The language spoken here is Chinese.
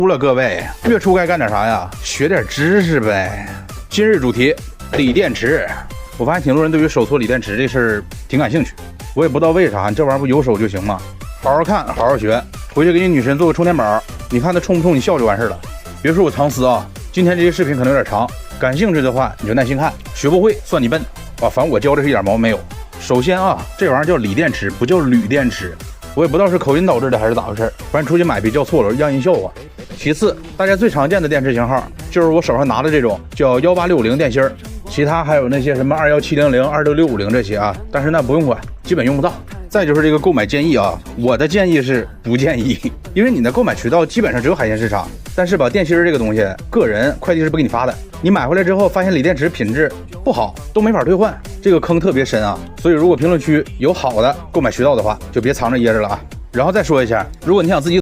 服了各位，月初该干点啥呀？学点知识呗。今日主题：锂电池。我发现挺多人对于手搓锂电池这事儿挺感兴趣，我也不知道为啥，这玩意儿不有手就行吗？好好看，好好学，回去给你女神做个充电宝，你看她冲不冲，你笑就完事了。别说我藏私啊，今天这些视频可能有点长，感兴趣的话你就耐心看，学不会算你笨啊，反正我教的是一点毛病没有。首先啊，这玩意儿叫锂电池，不叫铝电池。我也不知道是口音导致的还是咋回事，反正出去买别叫错了，让人笑话。其次，大家最常见的电池型号就是我手上拿的这种叫18650电芯儿，其他还有那些什么21700、26650这些啊，但是那不用管，基本用不到。再就是这个购买建议啊，我的建议是不建议，因为你的购买渠道基本上只有海鲜市场，但是吧，电芯儿这个东西，个人快递是不给你发的，你买回来之后发现锂电池品质不好，都没法兑换，这个坑特别深啊。所以如果评论区有好的购买渠道的话，就别藏着掖着了啊。然后再说一下，如果你想自己